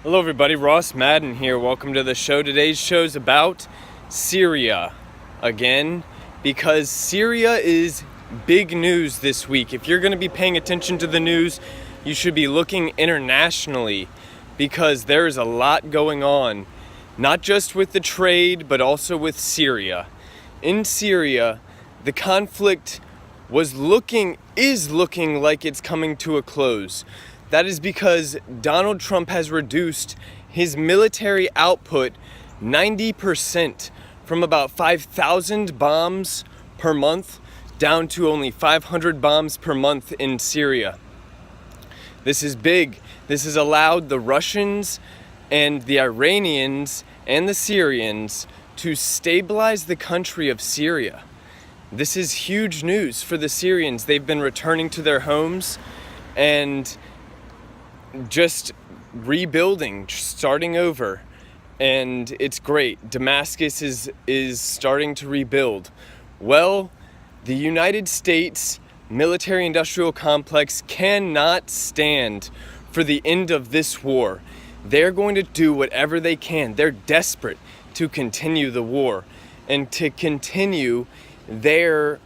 Hello everybody, Ross Madden here. Welcome to the show. Today's show's about Syria again, because Syria is big news this week. If you're going to be paying attention to the news, you should be looking internationally, because there's a lot going on, not just with the trade, but also with Syria. In Syria, the conflict is looking like it's coming to a close. That is because Donald Trump has reduced his military output 90%, from about 5,000 bombs per month down to only 500 bombs per month in Syria. This is big. This has allowed the Russians and the Iranians and the Syrians to stabilize the country of Syria. This is huge news for the Syrians. They've been returning to their homes and just rebuilding, starting over, and it's great. Damascus is starting to rebuild. Well, the United States military-industrial complex cannot stand for the end of this war. They're going to do whatever they can. They're desperate to continue the war and to continue their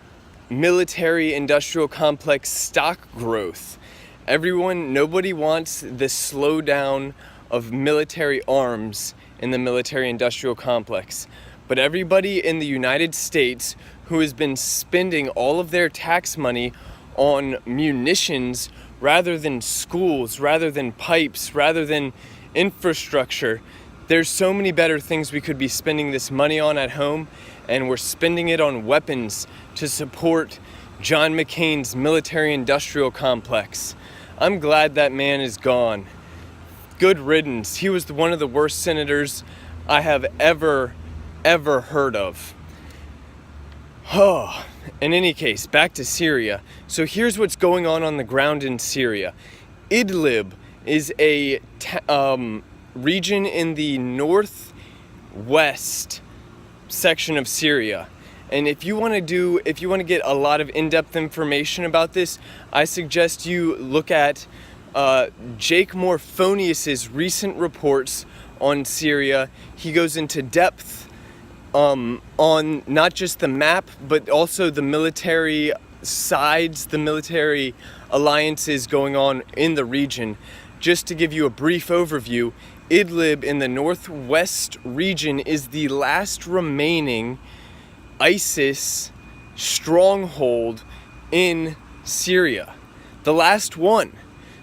military-industrial complex stock growth. Nobody wants the slowdown of military arms in the military-industrial complex. But everybody in the United States who has been spending all of their tax money on munitions rather than schools, rather than pipes, rather than infrastructure, there's so many better things we could be spending this money on at home, and we're spending it on weapons to support John McCain's military-industrial complex. I'm glad that man is gone. Good riddance. He was one of the worst senators I have ever heard of. Oh, in any case, back to Syria. So here's what's going on the ground in Syria. Idlib is a region in the northwest section of Syria. And if you want to get a lot of in-depth information about this, I suggest you look at Jake Morphonius's recent reports on Syria. He goes into depth on not just the map, but also the military sides, the military alliances going on in the region. Just to give you a brief overview, Idlib in the northwest region is the last remaining ISIS stronghold in Syria. The last one.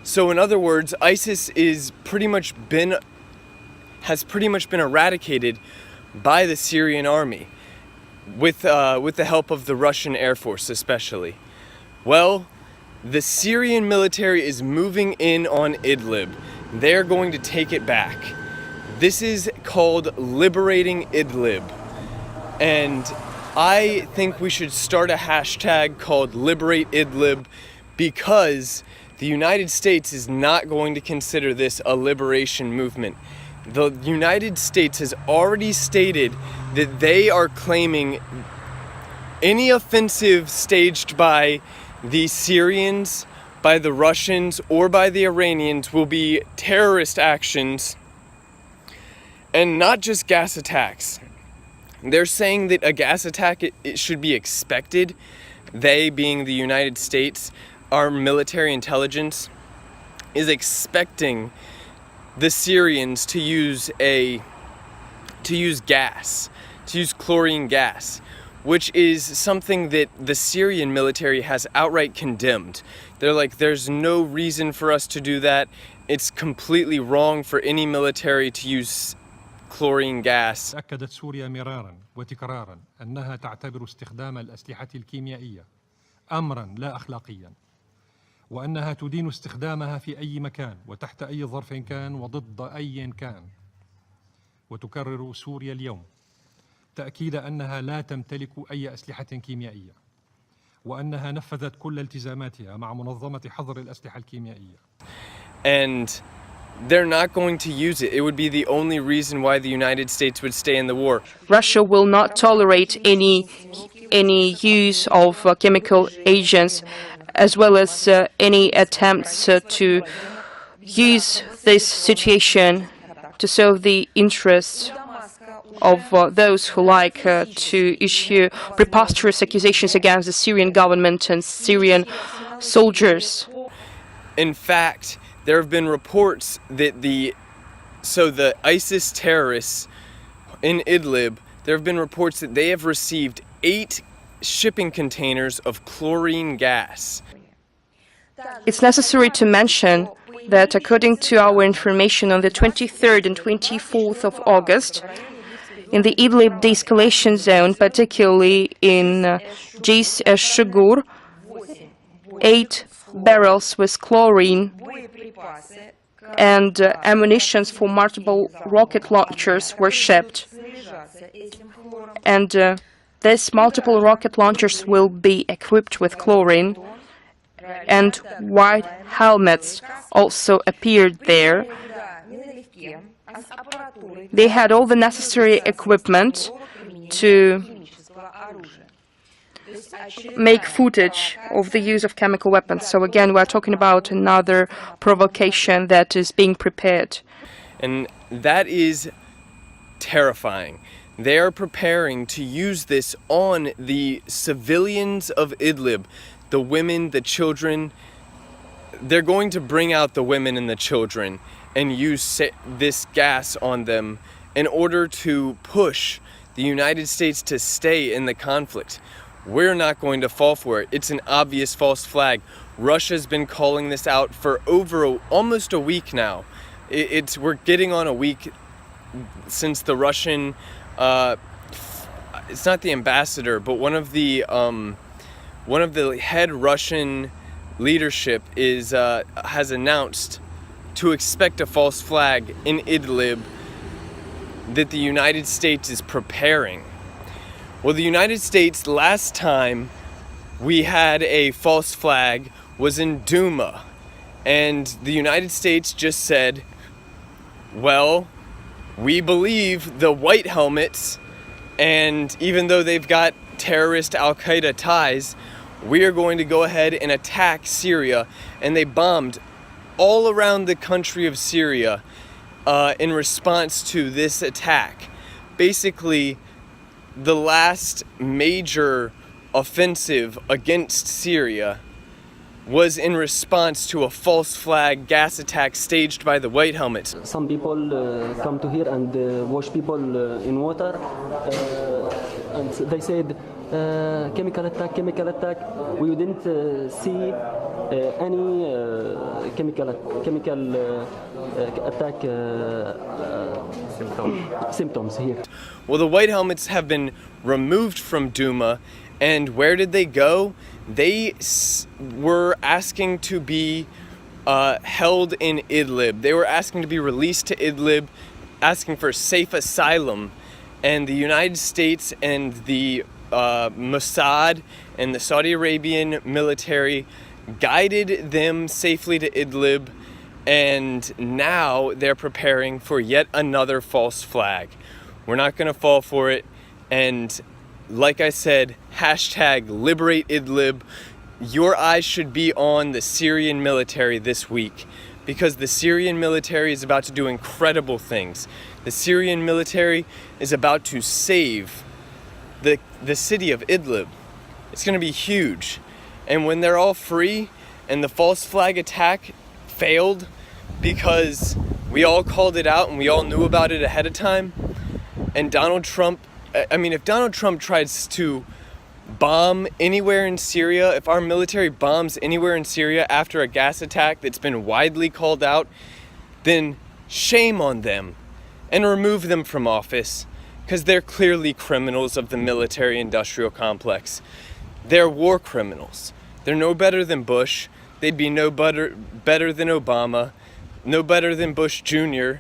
So in other words, ISIS has pretty much been eradicated by the Syrian army, with the help of the Russian Air Force especially. Well, the Syrian military is moving in on Idlib. They're going to take it back. This is called liberating Idlib. And I think we should start a hashtag called Liberate Idlib, because the United States is not going to consider this a liberation movement. The United States has already stated that they are claiming any offensive staged by the Syrians, by the Russians, or by the Iranians will be terrorist actions, and not just gas attacks. They're saying that a gas attack, it should be expected. They, being the United States, our military intelligence, is expecting the Syrians to use chlorine gas, which is something that the Syrian military has outright condemned. They're like, there's no reason for us to do that. It's completely wrong for any military to use chlorine gas. أكدت سوريا مرارا وتكرارا أنها تعتبر استخدام الأسلحة الكيميائية أمرا لا أخلاقيا، وأنها تدين استخدامها في أي مكان وتحت أي ظرف كان وضد أي كان. وتكرر سوريا اليوم تأكيد أنها لا تمتلك أي أسلحة كيميائية، وأنها نفذت كل التزاماتها مع منظمة حظر الأسلحة الكيميائية. And they're not going to use it. It would be the only reason why the United States would stay in the war. Russia will not tolerate any use of chemical agents, as well as any attempts to use this situation to serve the interests of those who like to issue preposterous accusations against the Syrian government and Syrian soldiers. In fact, there have been reports that the ISIS terrorists in Idlib, there have been reports that they have received 8 shipping containers of chlorine gas. It's necessary to mention that according to our information on the 23rd and 24th of August, in the Idlib de-escalation zone, particularly in Jis Shugur, 8 barrels with chlorine and ammunitions for multiple rocket launchers were shipped. And these multiple rocket launchers will be equipped with chlorine, and white helmets also appeared there. They had all the necessary equipment to make footage of the use of chemical weapons. So again, we're talking about another provocation that is being prepared. And that is terrifying. They are preparing to use this on the civilians of Idlib, the women, the children. They're going to bring out the women and the children and use this gas on them in order to push the United States to stay in the conflict. We're not going to fall for it. It's an obvious false flag. Russia's been calling this out for almost a week now. We're getting on a week since the Russian, it's not the ambassador, but one of the head Russian leadership has announced to expect a false flag in Idlib that the United States is preparing. Well, the United States, last time we had a false flag was in Duma, and the United States just said, well, we believe the white helmets, and even though they've got terrorist Al-Qaeda ties, we are going to go ahead and attack Syria. And they bombed all around the country of Syria in response to this attack. Basically, the last major offensive against Syria was in response to a false flag gas attack staged by the white helmets. Some people come to here and wash people in water, and they said chemical attack. We didn't see any chemical attack symptoms here. Well, the white helmets have been removed from Duma, and where did they go? They were asking to be held in Idlib. They were asking to be released to Idlib, asking for safe asylum. And the United States and the Mossad and the Saudi Arabian military guided them safely to Idlib, and now they're preparing for yet another false flag. We're not going to fall for it, and like I said, hashtag liberate Idlib. Your eyes should be on the Syrian military this week, because the Syrian military is about to do incredible things. The Syrian military is about to save the city of Idlib. It's going to be huge. And when they're all free and the false flag attack failed because we all called it out and we all knew about it ahead of time, and Donald Trump, if Donald Trump tries to bomb anywhere in Syria, if our military bombs anywhere in Syria after a gas attack that's been widely called out, then shame on them and remove them from office, because they're clearly criminals of the military-industrial complex. They're war criminals. They're no better than Bush. They'd be no better than Obama, no better than Bush Jr.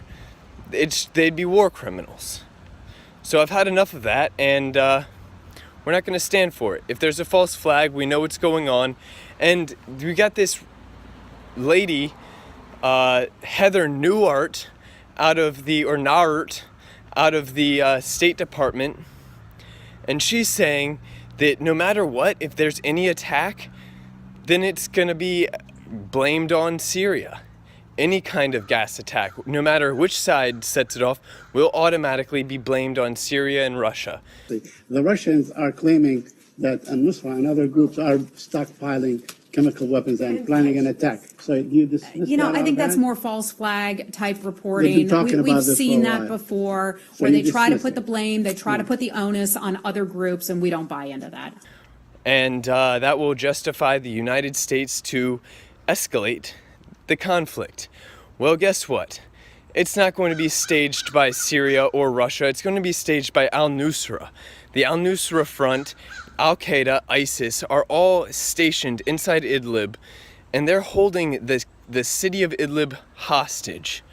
They'd be war criminals. So I've had enough of that, and we're not going to stand for it. If there's a false flag, we know what's going on. And we got this lady, Heather Nauert, out of the State Department, and she's saying that no matter what, if there's any attack, then it's going to be blamed on Syria. any kind of gas attack, no matter which side sets it off, will automatically be blamed on Syria and Russia. The Russians are claiming that Nusra and other groups are stockpiling chemical weapons and planning an attack. So you dismiss I think that's more false flag type reporting. They've been talking about We've this seen for a that while. before, So where you they try to dismiss put it. the blame, they try to put the onus on other groups, and we don't buy into that. And that will justify the United States to escalate the conflict. Well, guess what? It's not going to be staged by Syria or Russia. It's going to be staged by al-Nusra. The al-Nusra Front, Al-Qaeda, ISIS are all stationed inside Idlib, and they're holding the city of Idlib hostage.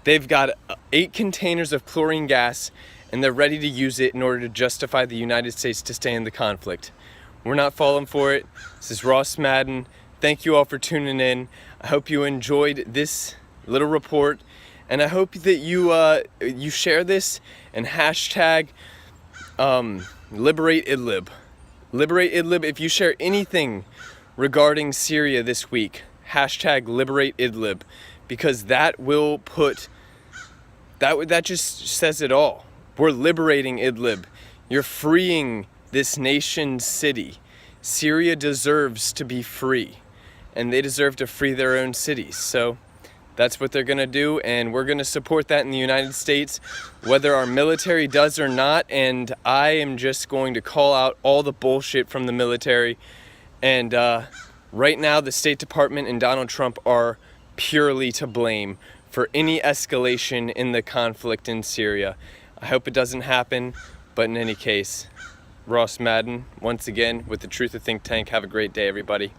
They've got 8 containers of chlorine gas, and they're ready to use it in order to justify the United States to stay in the conflict. We're not falling for it. This is Ross Madden. Thank you all for tuning in. I hope you enjoyed this little report, and I hope that you share this and hashtag Liberate Idlib. Liberate Idlib. If you share anything regarding Syria this week, hashtag Liberate Idlib, because that will put, that just says it all. We're liberating Idlib. You're freeing this nation city. Syria deserves to be free, and they deserve to free their own cities. So that's what they're going to do, and we're going to support that in the United States, whether our military does or not. And I am just going to call out all the bullshit from the military. And right now, the State Department and Donald Trump are purely to blame for any escalation in the conflict in Syria. I hope it doesn't happen, but in any case, Ross Madden, once again, with the Truth of Think Tank. Have a great day, everybody.